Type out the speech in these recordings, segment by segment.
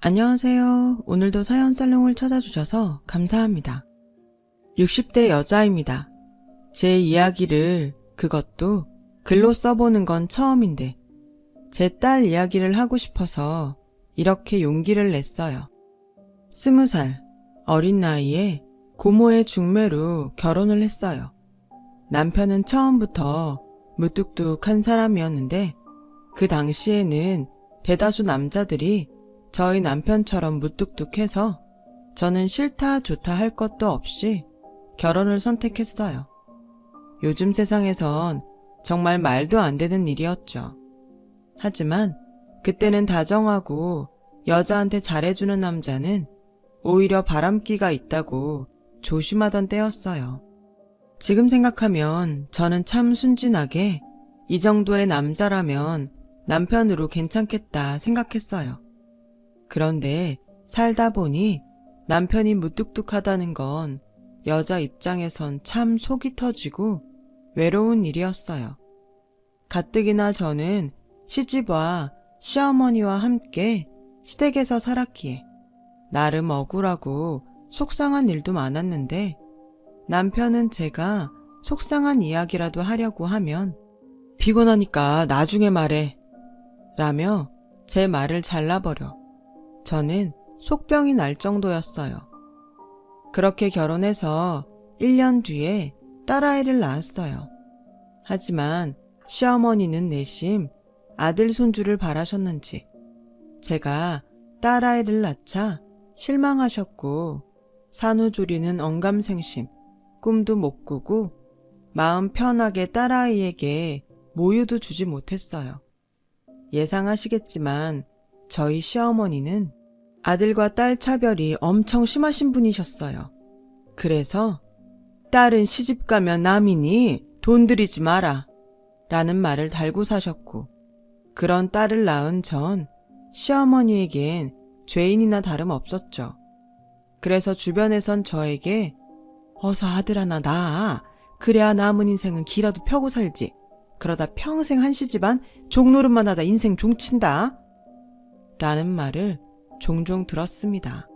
안녕하세요. 오늘도 사연살롱을 찾아주셔서 감사합니다. 60대 여자입니다. 제 이야기를 그것도 글로 써보는 건 처음인데 제 딸 이야기를 하고 싶어서 이렇게 용기를 냈어요. 20살 어린 나이에 고모의 중매로 결혼을 했어요. 남편은 처음부터 무뚝뚝한 사람이었는데 그 당시에는 대다수 남자들이 저희 남편처럼 무뚝뚝해서 저는 싫다 좋다 할 것도 없이 결혼을 선택했어요. 요즘 세상에선 정말 말도 안 되는 일이었죠. 하지만 그때는 다정하고 여자한테 잘해주는 남자는 오히려 바람기가 있다고 조심하던 때였어요. 지금 생각하면 저는 참 순진하게 이 정도의 남자라면 남편으로 괜찮겠다 생각했어요. 그런데 살다 보니 남편이 무뚝뚝하다는 건 여자 입장에선 참 속이 터지고 외로운 일이었어요. 가뜩이나 저는 시집와 시어머니와 함께 시댁에서 살았기에 나름 억울하고 속상한 일도 많았는데 남편은 제가 속상한 이야기라도 하려고 하면 피곤하니까 나중에 말해 라며 제 말을 잘라버려 저는 속병이 날 정도였어요. 그렇게 결혼해서 1년 뒤에 딸아이를 낳았어요. 하지만 시어머니는 내심 아들 손주를 바라셨는지 제가 딸아이를 낳자 실망하셨고 산후조리는 언감생심, 꿈도 못 꾸고 마음 편하게 딸아이에게 모유도 주지 못했어요. 예상하시겠지만 저희 시어머니는 아들과 딸 차별이 엄청 심하신 분이셨어요. 그래서 딸은 시집 가면 남이니 돈 들이지 마라 라는 말을 달고 사셨고 그런 딸을 낳은 전 시어머니에겐 죄인이나 다름없었죠. 그래서 주변에선 저에게 어서 아들 하나 낳아 그래야 남은 인생은 기라도 펴고 살지 그러다 평생 한씨 집안 종노릇만 하다 인생 종친다 라는 말을 종종 들었습니다.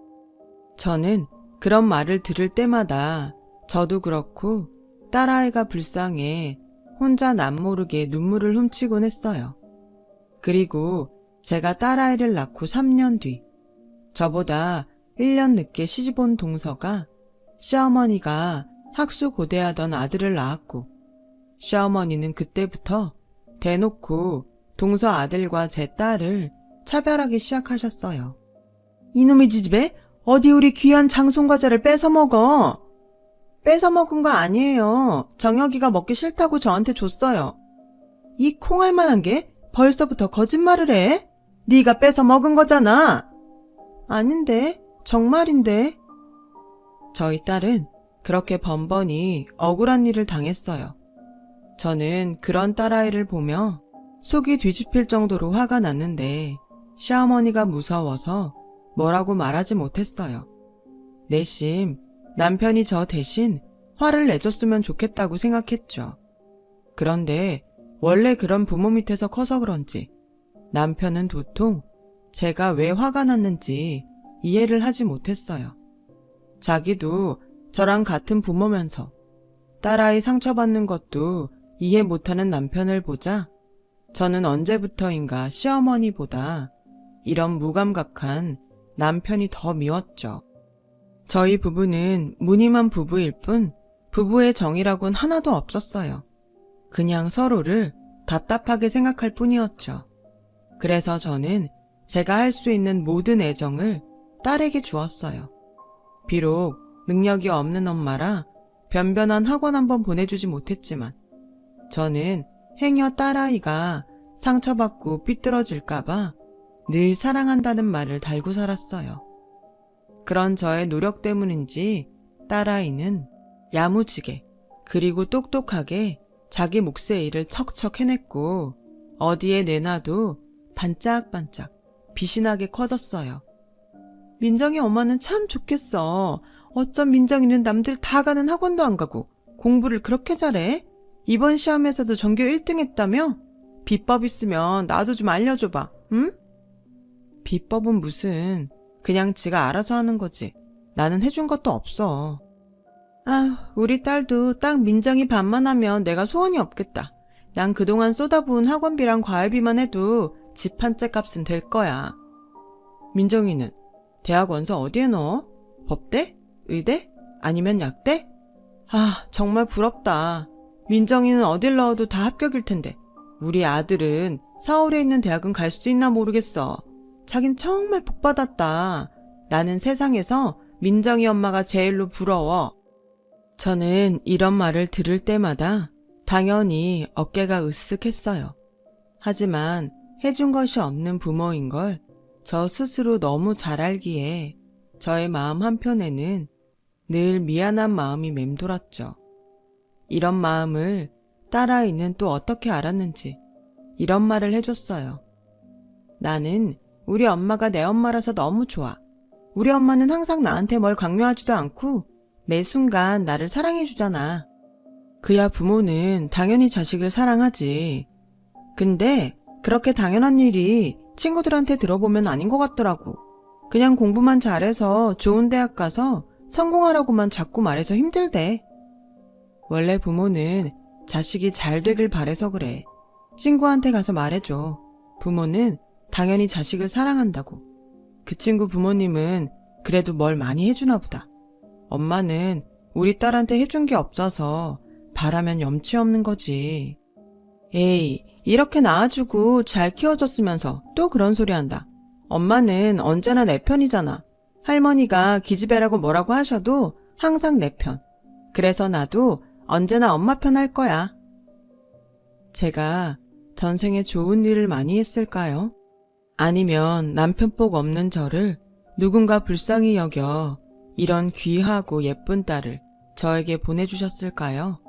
저는 그런 말을 들을 때마다 저도 그렇고 딸아이가 불쌍해 혼자 남모르게 눈물을 훔치곤 했어요. 그리고 제가 딸아이를 낳고 3년 뒤 저보다 1년 늦게 시집온 동서가 시어머니가 학수고대하던 아들을 낳았고 시어머니는 그때부터 대놓고 동서 아들과 제 딸을 차별하기 시작하셨어요. 이놈의 지집애 어디 우리 귀한 장송과자를 뺏어먹어. 뺏어먹은 거 아니에요. 정혁이가 먹기 싫다고 저한테 줬어요. 이 콩알만한 게 벌써부터 거짓말을 해? 네가 뺏어먹은 거잖아. 아닌데, 정말인데. 저희 딸은 그렇게 번번이 억울한 일을 당했어요. 저는 그런 딸아이를 보며 속이 뒤집힐 정도로 화가 났는데 시어머니가 무서워서 뭐라고 말하지 못했어요. 내심 남편이 저 대신 화를 내줬으면 좋겠다고 생각했죠. 그런데 원래 그런 부모 밑에서 커서 그런지 남편은 도통 제가 왜 화가 났는지 이해를 하지 못했어요. 자기도 저랑 같은 부모면서 딸아이 상처받는 것도 이해 못하는 남편을 보자 저는 언제부터인가 시어머니보다 이런 무감각한 남편이 더 미웠죠. 저희 부부는 무늬만 부부일 뿐 부부의 정이라곤 하나도 없었어요. 그냥 서로를 답답하게 생각할 뿐이었죠. 그래서 저는 제가 할 수 있는 모든 애정을 딸에게 주었어요. 비록 능력이 없는 엄마라 변변한 학원 한번 보내주지 못했지만 저는 행여 딸아이가 상처받고 삐뚤어질까봐 늘 사랑한다는 말을 달고 살았어요. 그런 저의 노력 때문인지 딸아이는 야무지게 그리고 똑똑하게 자기 몫의 일을 척척 해냈고 어디에 내놔도 반짝반짝 빛이 나게 커졌어요. 민정이 엄마는 참 좋겠어. 어쩜 민정이는 남들 다 가는 학원도 안 가고 공부를 그렇게 잘해? 이번 시험에서도 전교 1등 했다며? 비법 있으면 나도 좀 알려줘봐, 응? 비법은 무슨 그냥 지가 알아서 하는 거지. 나는 해준 것도 없어. 아, 우리 딸도 딱 민정이 반만 하면 내가 소원이 없겠다. 난 그동안 쏟아부은 학원비랑 과외비만 해도 집 한 채 값은 될 거야. 민정이는 대학 원서 어디에 넣어? 법대? 의대? 아니면 약대? 아, 정말 부럽다. 민정이는 어딜 넣어도 다 합격일 텐데 우리 아들은 서울에 있는 대학은 갈 수 있나 모르겠어. 자긴 정말 복 받았다. 나는 세상에서 민정이 엄마가 제일로 부러워. 저는 이런 말을 들을 때마다 당연히 어깨가 으쓱했어요. 하지만 해준 것이 없는 부모인 걸 저 스스로 너무 잘 알기에 저의 마음 한편에는 늘 미안한 마음이 맴돌았죠. 이런 마음을 딸아이는 또 어떻게 알았는지 이런 말을 해줬어요. 나는 우리 엄마가 내 엄마라서 너무 좋아. 우리 엄마는 항상 나한테 뭘 강요하지도 않고 매 순간 나를 사랑해주잖아. 그야 부모는 당연히 자식을 사랑하지. 근데 그렇게 당연한 일이 친구들한테 들어보면 아닌 것 같더라고. 그냥 공부만 잘해서 좋은 대학 가서 성공하라고만 자꾸 말해서 힘들대. 원래 부모는 자식이 잘 되길 바래서 그래. 친구한테 가서 말해줘. 부모는 당연히 자식을 사랑한다고. 그 친구 부모님은 그래도 뭘 많이 해주나 보다. 엄마는 우리 딸한테 해준 게 없어서 바라면 염치 없는 거지. 에이, 이렇게 낳아주고 잘 키워줬으면서 또 그런 소리 한다. 엄마는 언제나 내 편이잖아. 할머니가 기집애라고 뭐라고 하셔도 항상 내 편. 그래서 나도 언제나 엄마 편 할 거야. 제가 전생에 좋은 일을 많이 했을까요? 아니면 남편복 없는 저를 누군가 불쌍히 여겨 이런 귀하고 예쁜 딸을 저에게 보내주셨을까요?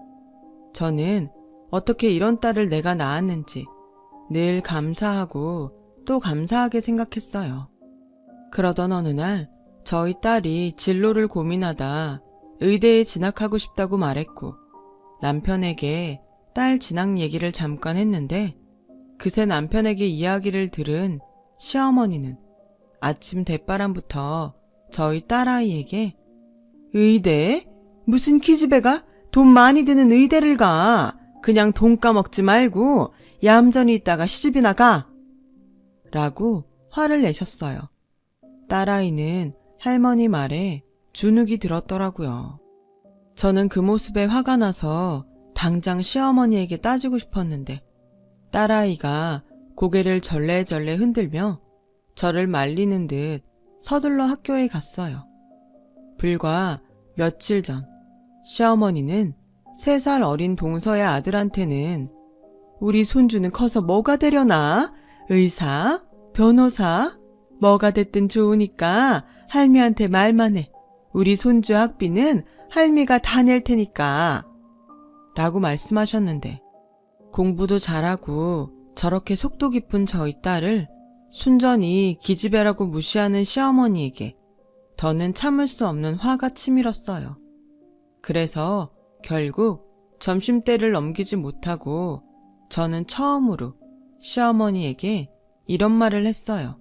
저는 어떻게 이런 딸을 내가 낳았는지 늘 감사하고 또 감사하게 생각했어요. 그러던 어느 날 저희 딸이 진로를 고민하다 의대에 진학하고 싶다고 말했고 남편에게 딸 진학 얘기를 잠깐 했는데 그새 남편에게 이야기를 들은 시어머니는 아침 대바람부터 저희 딸아이에게 의대? 무슨 기집애가 돈 많이 드는 의대를 가. 그냥 돈 까먹지 말고 얌전히 있다가 시집이나 가. 라고 화를 내셨어요. 딸아이는 할머니 말에 주눅이 들었더라고요. 저는 그 모습에 화가 나서 당장 시어머니에게 따지고 싶었는데 딸아이가 고개를 절레절레 흔들며 저를 말리는 듯 서둘러 학교에 갔어요. 불과 며칠 전 시어머니는 3살 어린 동서의 아들한테는 우리 손주는 커서 뭐가 되려나? 의사? 변호사? 뭐가 됐든 좋으니까 할미한테 말만 해. 우리 손주 학비는 할미가 다 낼 테니까. 라고 말씀하셨는데 공부도 잘하고 저렇게 속도 깊은 저희 딸을 순전히 기집애라고 무시하는 시어머니에게 더는 참을 수 없는 화가 치밀었어요. 그래서 결국 점심때를 넘기지 못하고 저는 처음으로 시어머니에게 이런 말을 했어요.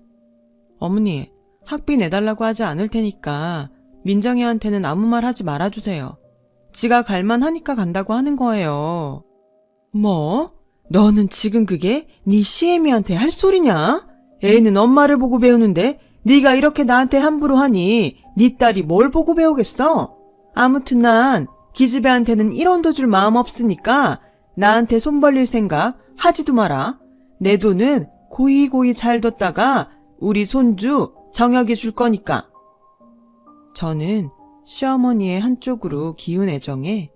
어머니, 학비 내달라고 하지 않을 테니까 민정이한테는 아무 말 하지 말아주세요. 지가 갈만 하니까 간다고 하는 거예요. 뭐? 너는 지금 그게 네 시애미한테 할 소리냐? 애는 엄마를 보고 배우는데 네가 이렇게 나한테 함부로 하니 네 딸이 뭘 보고 배우겠어? 아무튼 난 기집애한테는 1원도 줄 마음 없으니까 나한테 손 벌릴 생각 하지도 마라. 내 돈은 고이고이 잘 뒀다가 우리 손주 정혁이 줄 거니까. 저는 시어머니의 한쪽으로 기운 애정에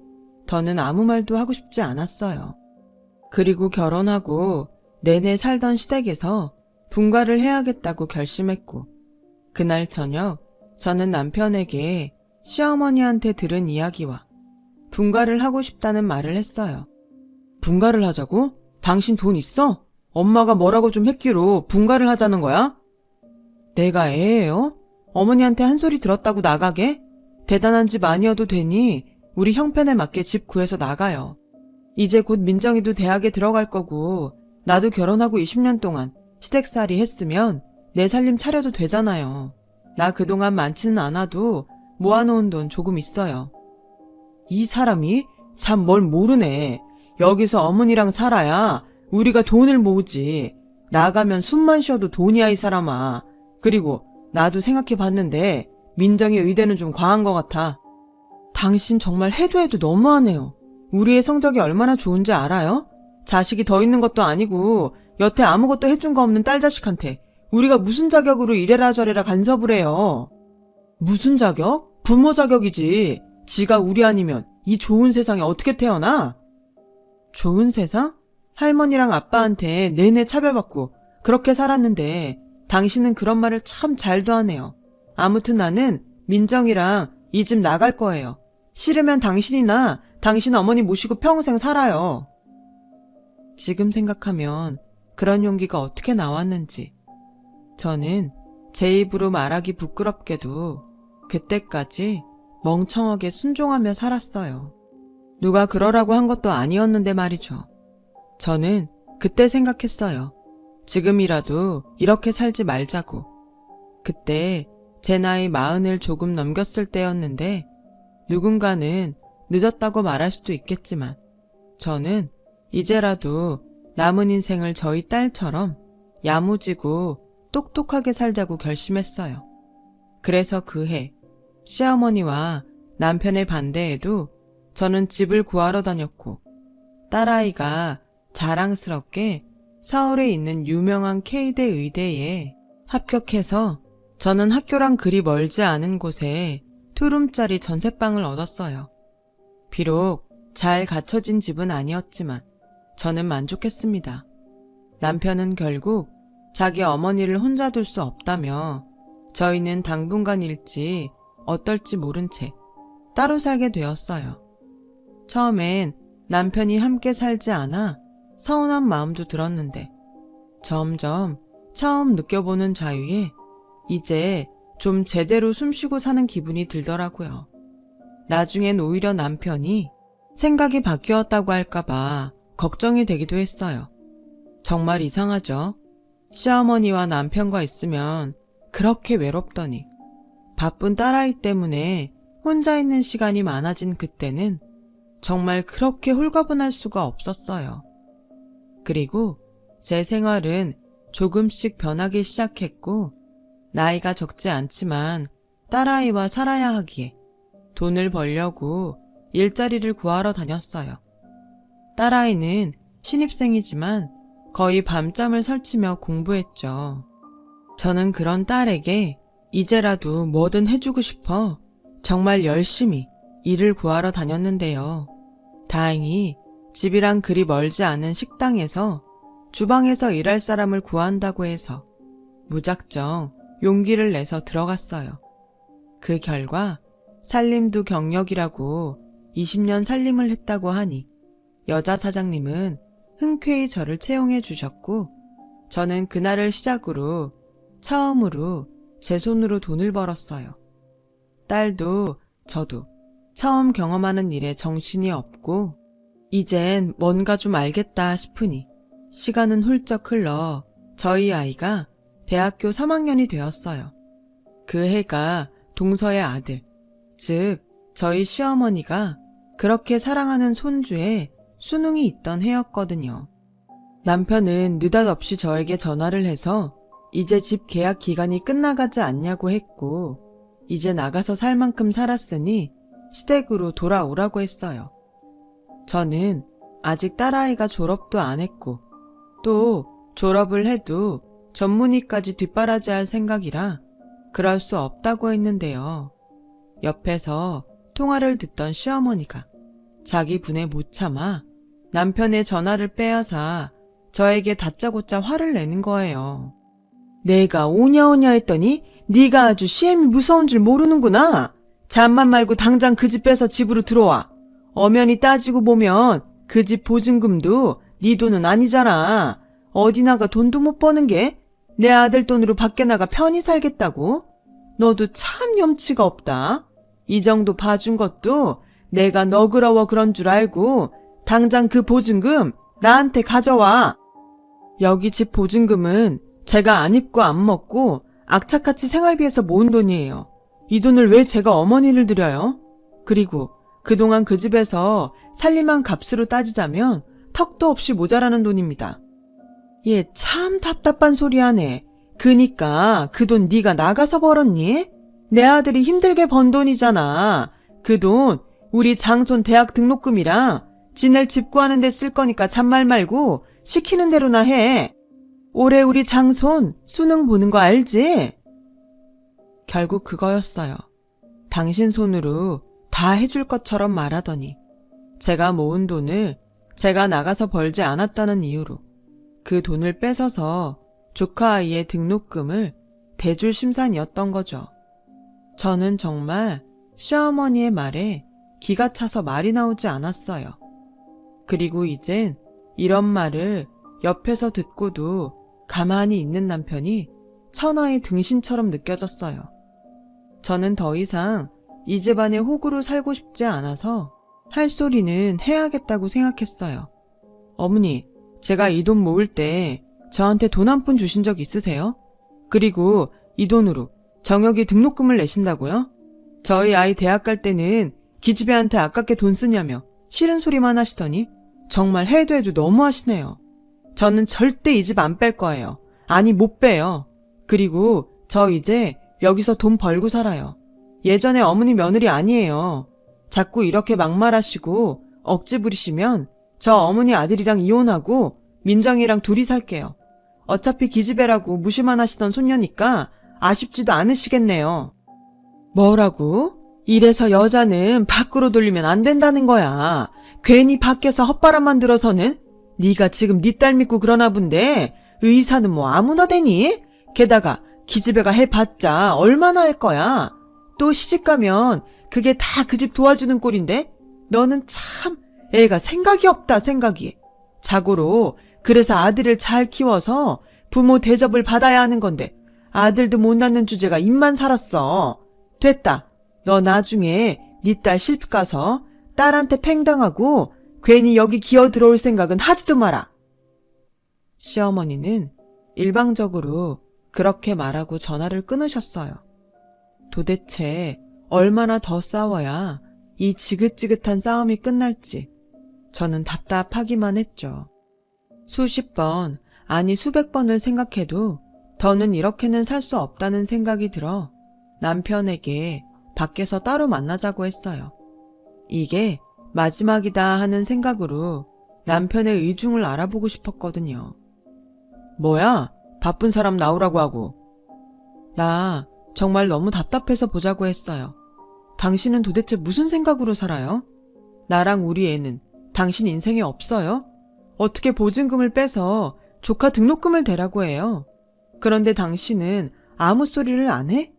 더는 아무 말도 하고 싶지 않았어요. 그리고 결혼하고 내내 살던 시댁에서 분가를 해야겠다고 결심했고 그날 저녁 저는 남편에게 시어머니한테 들은 이야기와 분가를 하고 싶다는 말을 했어요. 분가를 하자고? 당신 돈 있어? 엄마가 뭐라고 좀 했기로 분가를 하자는 거야? 내가 애예요? 어머니한테 한 소리 들었다고 나가게? 대단한 집 아니어도 되니 우리 형편에 맞게 집 구해서 나가요. 이제 곧 민정이도 대학에 들어갈 거고 나도 결혼하고 20년 동안 시댁살이 했으면 내 살림 차려도 되잖아요. 나 그동안 많지는 않아도 모아놓은 돈 조금 있어요. 이 사람이 참 뭘 모르네. 여기서 어머니랑 살아야 우리가 돈을 모으지. 나가면 숨만 쉬어도 돈이야, 이 사람아. 그리고 나도 생각해봤는데 민정의 의대는 좀 과한 것 같아. 당신 정말 해도 너무하네요. 우리의 성적이 얼마나 좋은지 알아요? 자식이 더 있는 것도 아니고 여태 아무것도 해준 거 없는 딸 자식한테 우리가 무슨 자격으로 이래라 저래라 간섭을 해요. 무슨 자격? 부모 자격이지. 지가 우리 아니면 이 좋은 세상에 어떻게 태어나? 좋은 세상? 할머니랑 아빠한테 내내 차별받고 그렇게 살았는데 당신은 그런 말을 참 잘도 하네요. 아무튼 나는 민정이랑 이 집 나갈 거예요. 싫으면 당신이나 당신 어머니 모시고 평생 살아요. 지금 생각하면 그런 용기가 어떻게 나왔는지. 저는 제 입으로 말하기 부끄럽게도 그때까지 멍청하게 순종하며 살았어요. 누가 그러라고 한 것도 아니었는데 말이죠. 저는 그때 생각했어요. 지금이라도 이렇게 살지 말자고. 그때 제 나이 40을 조금 넘겼을 때였는데 누군가는 늦었다고 말할 수도 있겠지만 저는 이제라도 남은 인생을 저희 딸처럼 야무지고 똑똑하게 살자고 결심했어요. 그래서 그해 시어머니와 남편의 반대에도 저는 집을 구하러 다녔고 딸아이가 자랑스럽게 서울에 있는 유명한 K대 의대에 합격해서 저는 학교랑 그리 멀지 않은 곳에 투룸짜리 전셋방을 얻었어요. 비록 잘 갖춰진 집은 아니었지만 저는 만족했습니다. 남편은 결국 자기 어머니를 혼자 둘 수 없다며 저희는 당분간 일지 어떨지 모른 채 따로 살게 되었어요. 처음엔 남편이 함께 살지 않아 서운한 마음도 들었는데 점점 처음 느껴보는 자유에 이제 좀 제대로 숨쉬고 사는 기분이 들더라고요. 나중엔 오히려 남편이 생각이 바뀌었다고 할까봐 걱정이 되기도 했어요. 정말 이상하죠? 시어머니와 남편과 있으면 그렇게 외롭더니 바쁜 딸아이 때문에 혼자 있는 시간이 많아진 그때는 정말 그렇게 홀가분할 수가 없었어요. 그리고 제 생활은 조금씩 변하기 시작했고 나이가 적지 않지만 딸아이와 살아야 하기에 돈을 벌려고 일자리를 구하러 다녔어요. 딸아이는 신입생이지만 거의 밤잠을 설치며 공부했죠. 저는 그런 딸에게 이제라도 뭐든 해주고 싶어 정말 열심히 일을 구하러 다녔는데요. 다행히 집이랑 그리 멀지 않은 식당에서 주방에서 일할 사람을 구한다고 해서 무작정 용기를 내서 들어갔어요. 그 결과 살림도 경력이라고 20년 살림을 했다고 하니 여자 사장님은 흔쾌히 저를 채용해 주셨고 저는 그날을 시작으로 처음으로 제 손으로 돈을 벌었어요. 딸도 저도 처음 경험하는 일에 정신이 없고 이젠 뭔가 좀 알겠다 싶으니 시간은 훌쩍 흘러 저희 아이가 대학교 3학년이 되었어요. 그 해가 동서의 아들, 즉 저희 시어머니가 그렇게 사랑하는 손주의 수능이 있던 해였거든요. 남편은 느닷없이 저에게 전화를 해서 이제 집 계약 기간이 끝나가지 않냐고 했고 이제 나가서 살 만큼 살았으니 시댁으로 돌아오라고 했어요. 저는 아직 딸아이가 졸업도 안 했고 또 졸업을 해도 전문의까지 뒷바라지할 생각이라 그럴 수 없다고 했는데요. 옆에서 통화를 듣던 시어머니가 자기 분에 못 참아 남편의 전화를 빼앗아 저에게 다짜고짜 화를 내는 거예요. 내가 오냐오냐 했더니 네가 아주 시엠이 무서운 줄 모르는구나. 잠만 말고 당장 그 집 빼서 집으로 들어와. 엄연히 따지고 보면 그 집 보증금도 네 돈은 아니잖아. 어디 나가 돈도 못 버는 게 내 아들 돈으로 밖에 나가 편히 살겠다고? 너도 참 염치가 없다. 이 정도 봐준 것도 내가 너그러워 그런 줄 알고 당장 그 보증금 나한테 가져와. 여기 집 보증금은 제가 안 입고 안 먹고 악착같이 생활비에서 모은 돈이에요. 이 돈을 왜 제가 어머니를 드려요? 그리고 그동안 그 집에서 살림한 값으로 따지자면 턱도 없이 모자라는 돈입니다. 얘 참 답답한 소리 하네. 그니까 그 돈 네가 나가서 벌었니? 내 아들이 힘들게 번 돈이잖아. 그 돈 우리 장손 대학 등록금이랑 지낼 집 구하는 데 쓸 거니까 잔말 말고 시키는 대로나 해. 올해 우리 장손 수능 보는 거 알지? 결국 그거였어요. 당신 손으로 다 해줄 것처럼 말하더니 제가 모은 돈을 제가 나가서 벌지 않았다는 이유로 그 돈을 뺏어서 조카 아이의 등록금을 대줄 심산이었던 거죠. 저는 정말 시어머니의 말에 기가 차서 말이 나오지 않았어요. 그리고 이젠 이런 말을 옆에서 듣고도 가만히 있는 남편이 천하의 등신처럼 느껴졌어요. 저는 더 이상 이 집안의 호구로 살고 싶지 않아서 할 소리는 해야겠다고 생각했어요. 어머니, 제가 이 돈 모을 때 저한테 돈 한 푼 주신 적 있으세요? 그리고 이 돈으로 정혁이 등록금을 내신다고요? 저희 아이 대학 갈 때는 기집애한테 아깝게 돈 쓰냐며 싫은 소리만 하시더니 정말 해도 해도 너무 하시네요. 저는 절대 이 집 안 뺄 거예요. 아니 못 빼요. 그리고 저 이제 여기서 돈 벌고 살아요. 예전에 어머니 며느리 아니에요. 자꾸 이렇게 막말하시고 억지 부리시면 저 어머니 아들이랑 이혼하고 민정이랑 둘이 살게요. 어차피 기집애라고 무시만 하시던 손녀니까 아쉽지도 않으시겠네요. 뭐라고? 이래서 여자는 밖으로 돌리면 안 된다는 거야. 괜히 밖에서 헛바람만 들어서는 네가 지금 네 딸 믿고 그러나 본데 의사는 뭐 아무나 되니? 게다가 기집애가 해봤자 얼마나 할 거야. 또 시집가면 그게 다 그 집 도와주는 꼴인데 너는 참 애가 생각이 없다 생각이. 자고로 그래서 아들을 잘 키워서 부모 대접을 받아야 하는 건데 아들도 못 낳는 주제가 입만 살았어. 됐다. 너 나중에 네 딸 시집 가서 딸한테 팽당하고 괜히 여기 기어 들어올 생각은 하지도 마라. 시어머니는 일방적으로 그렇게 말하고 전화를 끊으셨어요. 도대체 얼마나 더 싸워야 이 지긋지긋한 싸움이 끝날지 저는 답답하기만 했죠. 수십 번, 아니 수백 번을 생각해도 더는 이렇게는 살 수 없다는 생각이 들어 남편에게 밖에서 따로 만나자고 했어요. 이게 마지막이다 하는 생각으로 남편의 의중을 알아보고 싶었거든요. 뭐야? 바쁜 사람 나오라고 하고. 나 정말 너무 답답해서 보자고 했어요. 당신은 도대체 무슨 생각으로 살아요? 나랑 우리 애는 당신 인생에 없어요? 어떻게 보증금을 빼서 조카 등록금을 대라고 해요? 그런데 당신은 아무 소리를 안 해?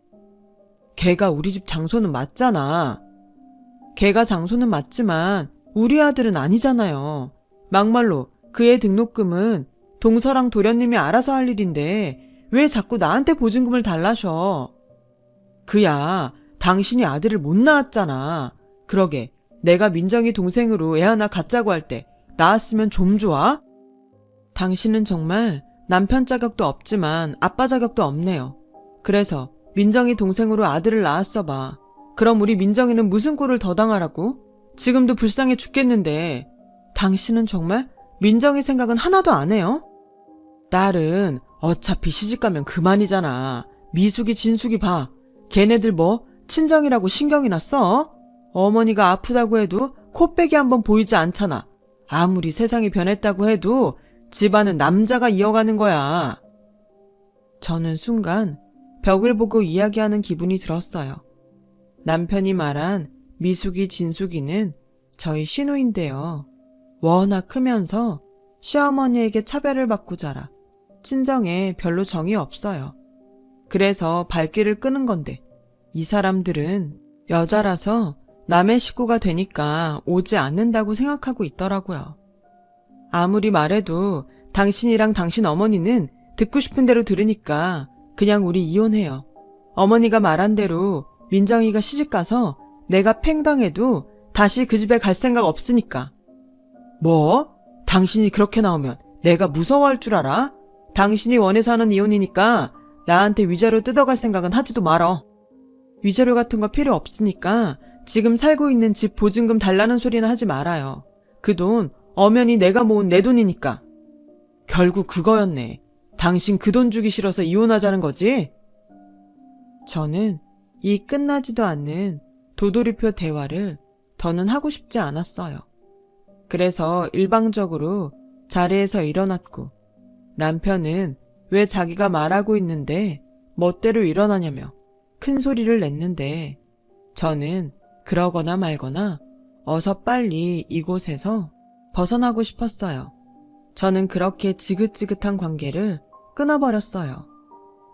걔가 우리 집 장소는 맞잖아. 걔가 장소는 맞지만 우리 아들은 아니잖아요. 막말로 그의 등록금은 동서랑 도련님이 알아서 할 일인데 왜 자꾸 나한테 보증금을 달라셔? 그야 당신이 아들을 못 낳았잖아. 그러게 내가 민정이 동생으로 애 하나 갖자고 할 때 낳았으면 좀 좋아? 당신은 정말 남편 자격도 없지만 아빠 자격도 없네요. 그래서 민정이 동생으로 아들을 낳았어 봐. 그럼 우리 민정이는 무슨 꼴을 더 당하라고? 지금도 불쌍해 죽겠는데 당신은 정말 민정이 생각은 하나도 안 해요? 딸은 어차피 시집가면 그만이잖아. 미숙이 진숙이 봐. 걔네들 뭐 친정이라고 신경이나 써? 어머니가 아프다고 해도 코빼기 한번 보이지 않잖아. 아무리 세상이 변했다고 해도 집안은 남자가 이어가는 거야. 저는 순간 벽을 보고 이야기하는 기분이 들었어요. 남편이 말한 미숙이 진숙이는 저희 신우인데요. 워낙 크면서 시어머니에게 차별을 받고 자라 친정에 별로 정이 없어요. 그래서 발길을 끄는 건데 이 사람들은 여자라서 남의 식구가 되니까 오지 않는다고 생각하고 있더라고요. 아무리 말해도 당신이랑 당신 어머니는 듣고 싶은 대로 들으니까 그냥 우리 이혼해요. 어머니가 말한 대로 민정이가 시집가서 내가 팽당해도 다시 그 집에 갈 생각 없으니까. 뭐? 당신이 그렇게 나오면 내가 무서워할 줄 알아? 당신이 원해서 하는 이혼이니까 나한테 위자료 뜯어갈 생각은 하지도 말어. 위자료 같은 거 필요 없으니까 지금 살고 있는 집 보증금 달라는 소리는 하지 말아요. 그 돈 엄연히 내가 모은 내 돈이니까. 결국 그거였네. 당신 그 돈 주기 싫어서 이혼하자는 거지? 저는 이 끝나지도 않는 도돌이표 대화를 더는 하고 싶지 않았어요. 그래서 일방적으로 자리에서 일어났고, 남편은 왜 자기가 말하고 있는데 멋대로 일어나냐며 큰 소리를 냈는데, 저는 그러거나 말거나 어서 빨리 이곳에서 벗어나고 싶었어요. 저는 그렇게 지긋지긋한 관계를 끊어버렸어요.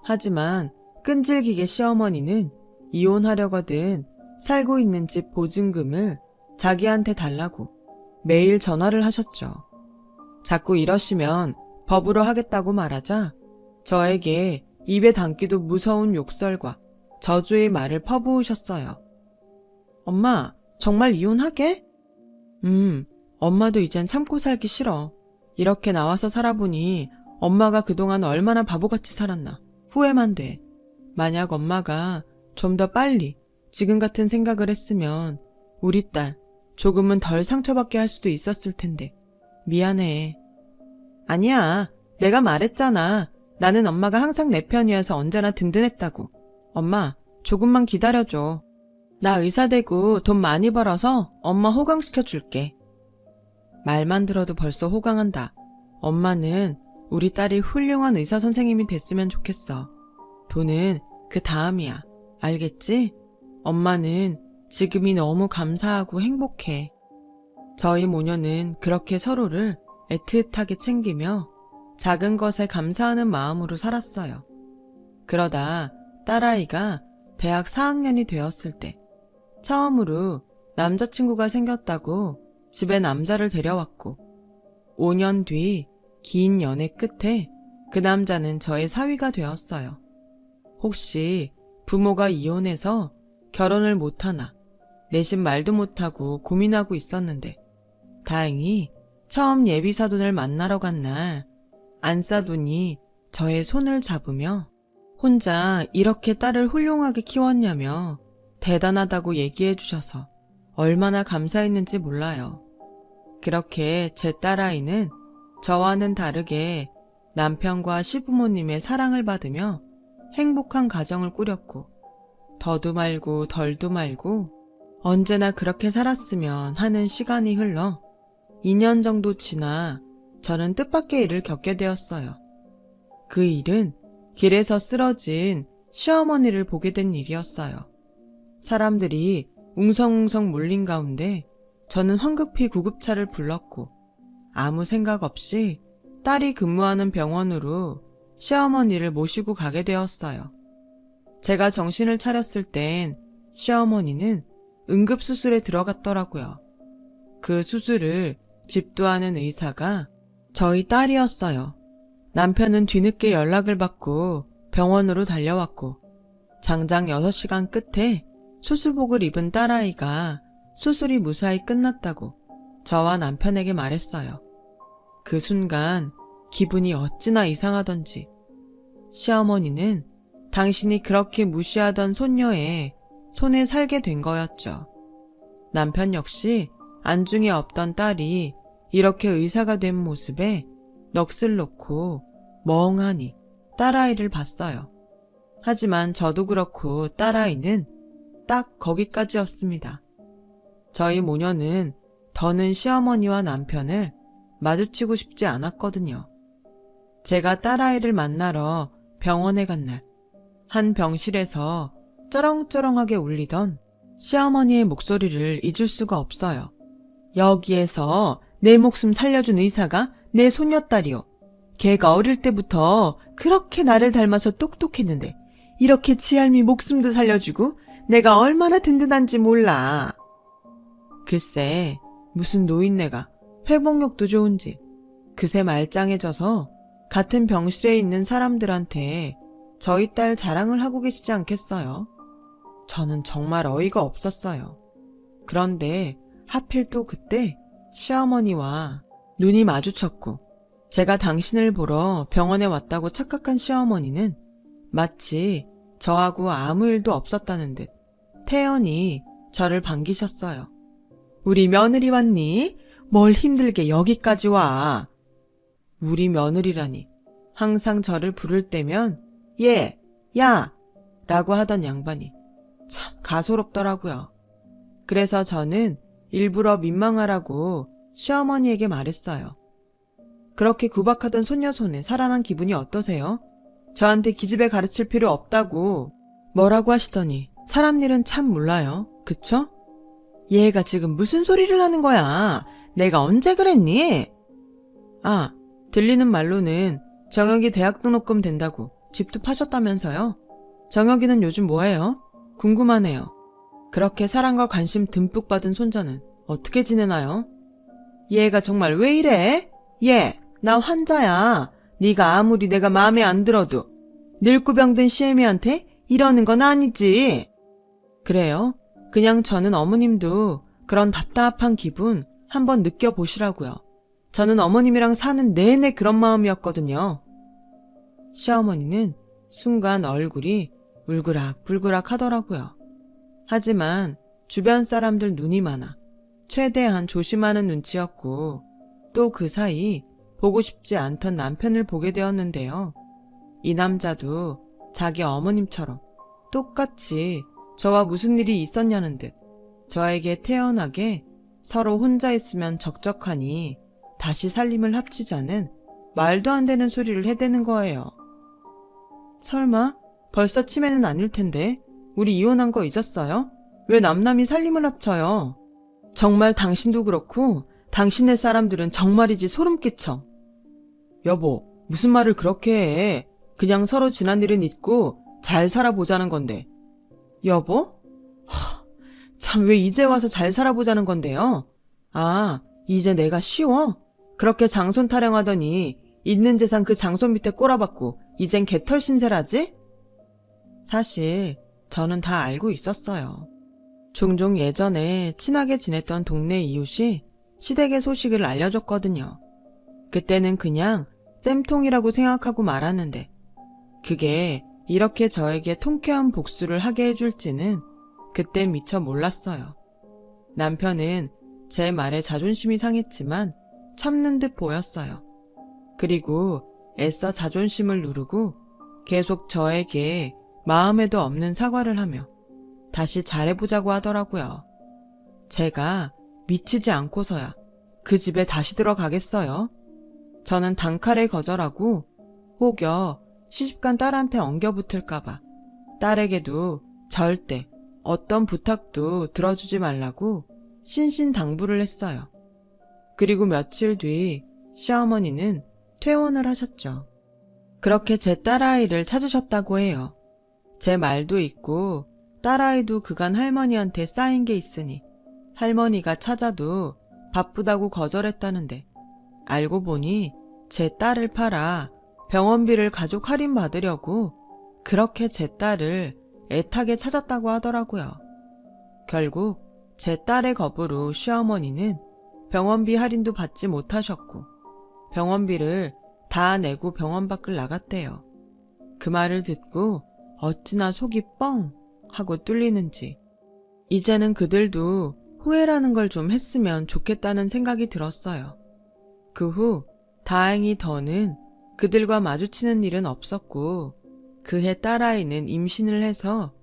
하지만 끈질기게 시어머니는 이혼하려거든 살고 있는 집 보증금을 자기한테 달라고 매일 전화를 하셨죠. 자꾸 이러시면 법으로 하겠다고 말하자 저에게 입에 담기도 무서운 욕설과 저주의 말을 퍼부으셨어요. 엄마, 정말 이혼하게? 엄마도 이젠 참고 살기 싫어. 이렇게 나와서 살아보니 엄마가 그동안 얼마나 바보같이 살았나 후회만 돼. 만약 엄마가 좀 더 빨리 지금 같은 생각을 했으면 우리 딸 조금은 덜 상처받게 할 수도 있었을 텐데 미안해. 아니야, 내가 말했잖아. 나는 엄마가 항상 내 편이어서 언제나 든든했다고. 엄마, 조금만 기다려줘. 나 의사 되고 돈 많이 벌어서 엄마 호강시켜 줄게. 말만 들어도 벌써 호강한다. 엄마는 우리 딸이 훌륭한 의사 선생님이 됐으면 좋겠어. 돈은 그 다음이야. 알겠지? 엄마는 지금이 너무 감사하고 행복해. 저희 모녀는 그렇게 서로를 애틋하게 챙기며 작은 것에 감사하는 마음으로 살았어요. 그러다 딸아이가 대학 4학년이 되었을 때 처음으로 남자친구가 생겼다고 집에 남자를 데려왔고 5년 뒤 긴 연애 끝에 그 남자는 저의 사위가 되었어요. 혹시 부모가 이혼해서 결혼을 못하나 내심 말도 못하고 고민하고 있었는데 다행히 처음 예비사돈을 만나러 간 날 안사돈이 저의 손을 잡으며 혼자 이렇게 딸을 훌륭하게 키웠냐며 대단하다고 얘기해 주셔서 얼마나 감사했는지 몰라요. 그렇게 제 딸아이는 저와는 다르게 남편과 시부모님의 사랑을 받으며 행복한 가정을 꾸렸고 더도 말고 덜도 말고 언제나 그렇게 살았으면 하는 시간이 흘러 2년 정도 지나 저는 뜻밖의 일을 겪게 되었어요. 그 일은 길에서 쓰러진 시어머니를 보게 된 일이었어요. 사람들이 웅성웅성 몰린 가운데 저는 황급히 구급차를 불렀고 아무 생각 없이 딸이 근무하는 병원으로 시어머니를 모시고 가게 되었어요. 제가 정신을 차렸을 땐 시어머니는 응급수술에 들어갔더라고요. 그 수술을 집도하는 의사가 저희 딸이었어요. 남편은 뒤늦게 연락을 받고 병원으로 달려왔고 장장 6시간 끝에 수술복을 입은 딸아이가 수술이 무사히 끝났다고 저와 남편에게 말했어요. 그 순간 기분이 어찌나 이상하던지 시어머니는 당신이 그렇게 무시하던 손녀의 손에 살게 된 거였죠. 남편 역시 안중에 없던 딸이 이렇게 의사가 된 모습에 넋을 놓고 멍하니 딸아이를 봤어요. 하지만 저도 그렇고 딸아이는 딱 거기까지였습니다. 저희 모녀는 더는 시어머니와 남편을 마주치고 싶지 않았거든요. 제가 딸아이를 만나러 병원에 간 날, 한 병실에서 쩌렁쩌렁하게 울리던 시어머니의 목소리를 잊을 수가 없어요. 여기에서 내 목숨 살려준 의사가 내 손녀딸이요. 걔가 어릴 때부터 그렇게 나를 닮아서 똑똑했는데 이렇게 지알미 목숨도 살려주고 내가 얼마나 든든한지 몰라. 글쎄 무슨 노인네가 회복력도 좋은지 그새 말짱해져서 같은 병실에 있는 사람들한테 저희 딸 자랑을 하고 계시지 않겠어요? 저는 정말 어이가 없었어요. 그런데 하필 또 그때 시어머니와 눈이 마주쳤고 제가 당신을 보러 병원에 왔다고 착각한 시어머니는 마치 저하고 아무 일도 없었다는 듯 태연히 저를 반기셨어요. 우리 며느리 왔니? 뭘 힘들게 여기까지 와. 우리 며느리라니. 항상 저를 부를 때면 예, 야 라고 하던 양반이 참 가소롭더라고요. 그래서 저는 일부러 민망하라고 시어머니에게 말했어요. 그렇게 구박하던 손녀 손에 살아난 기분이 어떠세요? 저한테 기집애 가르칠 필요 없다고 뭐라고 하시더니 사람 일은 참 몰라요. 그쵸? 얘가 지금 무슨 소리를 하는 거야? 내가 언제 그랬니? 아, 들리는 말로는 정혁이 대학 등록금 된다고 집도 파셨다면서요? 정혁이는 요즘 뭐해요? 궁금하네요. 그렇게 사랑과 관심 듬뿍 받은 손자는 어떻게 지내나요? 얘가 정말 왜 이래? 얘, 나 환자야. 네가 아무리 내가 마음에 안 들어도 늙고 병든 시애미한테 이러는 건 아니지. 그래요? 그냥 저는 어머님도 그런 답답한 기분 한번 느껴보시라고요. 저는 어머님이랑 사는 내내 그런 마음이었거든요. 시어머니는 순간 얼굴이 울그락불그락 하더라고요. 하지만 주변 사람들 눈이 많아 최대한 조심하는 눈치였고 또 그 사이 보고 싶지 않던 남편을 보게 되었는데요. 이 남자도 자기 어머님처럼 똑같이 저와 무슨 일이 있었냐는 듯 저에게 태연하게 서로 혼자 있으면 적적하니 다시 살림을 합치자는 말도 안 되는 소리를 해대는 거예요. 설마 벌써 치매는 아닐 텐데 우리 이혼한 거 잊었어요? 왜 남남이 살림을 합쳐요? 정말 당신도 그렇고 당신네 사람들은 정말이지 소름 끼쳐. 여보, 무슨 말을 그렇게 해. 그냥 서로 지난 일은 잊고 잘 살아보자는 건데. 여보? 참 왜 이제 와서 잘 살아보자는 건데요? 아, 이제 내가 쉬워? 그렇게 장손 타령하더니 있는 재산 그 장손 밑에 꼬라박고 이젠 개털 신세라지? 사실 저는 다 알고 있었어요. 종종 예전에 친하게 지냈던 동네 이웃이 시댁의 소식을 알려줬거든요. 그때는 그냥 쌤통이라고 생각하고 말았는데 그게 이렇게 저에게 통쾌한 복수를 하게 해줄지는 그때 미처 몰랐어요. 남편은 제 말에 자존심이 상했지만 참는 듯 보였어요. 그리고 애써 자존심을 누르고 계속 저에게 마음에도 없는 사과를 하며 다시 잘해보자고 하더라고요. 제가 미치지 않고서야 그 집에 다시 들어가겠어요? 저는 단칼에 거절하고 혹여 시집간 딸한테 엉겨붙을까봐 딸에게도 절대 어떤 부탁도 들어주지 말라고 신신당부를 했어요. 그리고 며칠 뒤 시어머니는 퇴원을 하셨죠. 그렇게 제 딸아이를 찾으셨다고 해요. 제 말도 있고 딸아이도 그간 할머니한테 쌓인 게 있으니 할머니가 찾아도 바쁘다고 거절했다는데 알고 보니 제 딸을 팔아 병원비를 가족 할인 받으려고 그렇게 제 딸을 애타게 찾았다고 하더라고요. 결국 제 딸의 겁으로 시어머니는 병원비 할인도 받지 못하셨고 병원비를 다 내고 병원 밖을 나갔대요. 그 말을 듣고 어찌나 속이 뻥 하고 뚫리는지 이제는 그들도 후회라는 걸 좀 했으면 좋겠다는 생각이 들었어요. 그 후 다행히 더는 그들과 마주치는 일은 없었고 그해 딸아이는 임신을 해서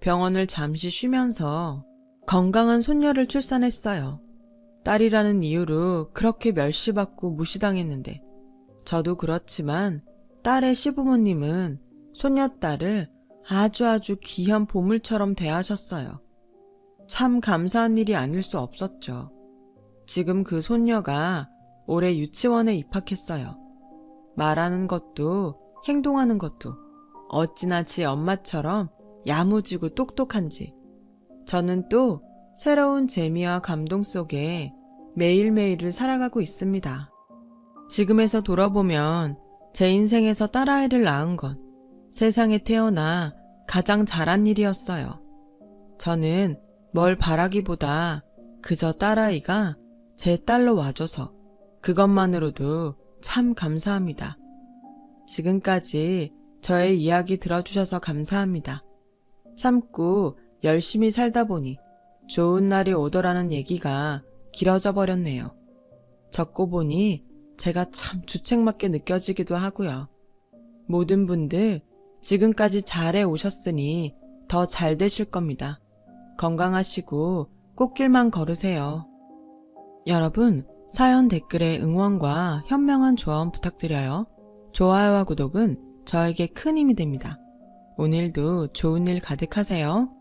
병원을 잠시 쉬면서 건강한 손녀를 출산했어요. 딸이라는 이유로 그렇게 멸시받고 무시당했는데 저도 그렇지만 딸의 시부모님은 손녀딸을 아주 귀한 보물처럼 대하셨어요. 참 감사한 일이 아닐 수 없었죠. 지금 그 손녀가 올해 유치원에 입학했어요. 말하는 것도 행동하는 것도 어찌나 지 엄마처럼 야무지고 똑똑한지 저는 또 새로운 재미와 감동 속에 매일매일을 살아가고 있습니다. 지금에서 돌아보면 제 인생에서 딸아이를 낳은 건 세상에 태어나 가장 잘한 일이었어요. 저는 뭘 바라기보다 그저 딸아이가 제 딸로 와줘서 그것만으로도 참 감사합니다. 지금까지 저의 이야기 들어주셔서 감사합니다. 참고 열심히 살다 보니 좋은 날이 오더라는 얘기가 길어져 버렸네요. 적고 보니 제가 참 주책맞게 느껴지기도 하고요. 모든 분들 지금까지 잘해 오셨으니 더 잘 되실 겁니다. 건강하시고 꽃길만 걸으세요. 여러분, 사연 댓글에 응원과 현명한 조언 부탁드려요. 좋아요와 구독은 저에게 큰 힘이 됩니다. 오늘도 좋은 일 가득하세요.